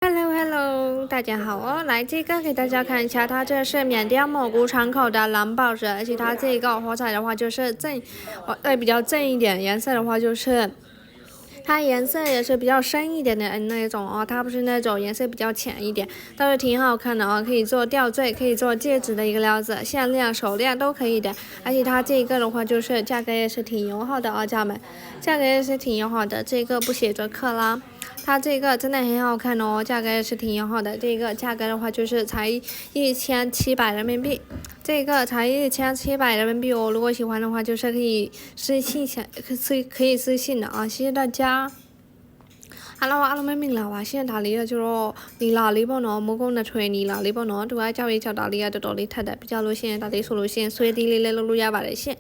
Hello，大家好哦，来这个给大家看一下，它这是缅甸蒙古长口的蓝宝石，而且它这个火彩的话就是正，比较正一点，颜色的话就是。它颜色也是比较深一点的那种哦，它不是那种颜色比较浅一点，倒是挺好看的哦，可以做吊坠，可以做戒指的一个料子，项链、手链都可以的。而且它这个的话就是价格也是挺友好的哦，家人们，价格也是挺友好的，这个不写着克拉。它这个真的很好看哦，价格也是挺友好的。这个价格的话就是才1700人民币，这个才1700人民币哦。如果喜欢的话，就是可以私信私信的啊，谢谢大家。Hello，အားလုံးပဲမင်္ဂလာပါရှင်ဒါလေးကကျတော့နီလာလေးပေါ့နော်မိုးကုန်းနဲ့ထွေနီလာလေးပေါ့နော်သူကကြောက်ရေးကြောက်တာလေးကတော်တော်လေးထက်တယ်ပြကြလို့ရှိရင်ဒါလေးဆိုလို့ရှိရင်ဆွဲသီးလေးလည်းလုပ်လို့ရပါတယ်ရှင်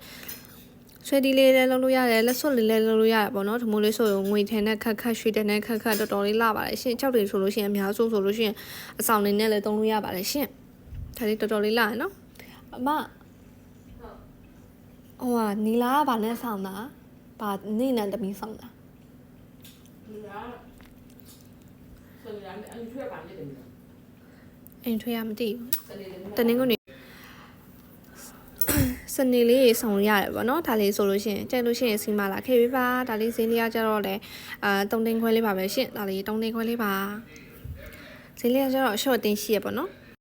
ဆွဲသီးလေးလည်းလုပ်လို့ရတယ်လက်စွပ်လေးလည်းလုပ်လို့ရတယ်ပေါ့နော်ဒီမိုးလေးဆိုရင်ငွေထင်းနဲ့ခက်ခက်ရွှေတဲ့နဲ့ခက်ခက်တော်တော်လေးလာပါတယ်ရှင်ကြောက်တွေဆိုလို့ရှိရင်အများစုဆိုလို့ရှိရင်အဆောင်လေးနဲ့လည်းသုံးလို့ရပါတယ်ရှင်ဒါလေးတော်တော်လေးလာရနော်အမဟိုကနီလာကဗာနဲ့ဆောင်တာဗာနေနဲ့တမီးဆောင်တာအိမ်ထွေးရမသိဘူးတနင်္ဂနွေစနေလေးဆောင်ရတယ်ပေါ့နော်ဒါလေးဆိုလို့ရှိရင်ကြိုက်လို့ရှိရင်စီမလာခဲ့ပြီပါဒါလေးဈေးလေးကကြတော့လေ3သိန်းခွဲလေးပါပဲရှင့်ဒါလေး3သိန်းခွဲလေးပါဈေးလေးကကြတော့ short တင်ရှိရပေါ့နော်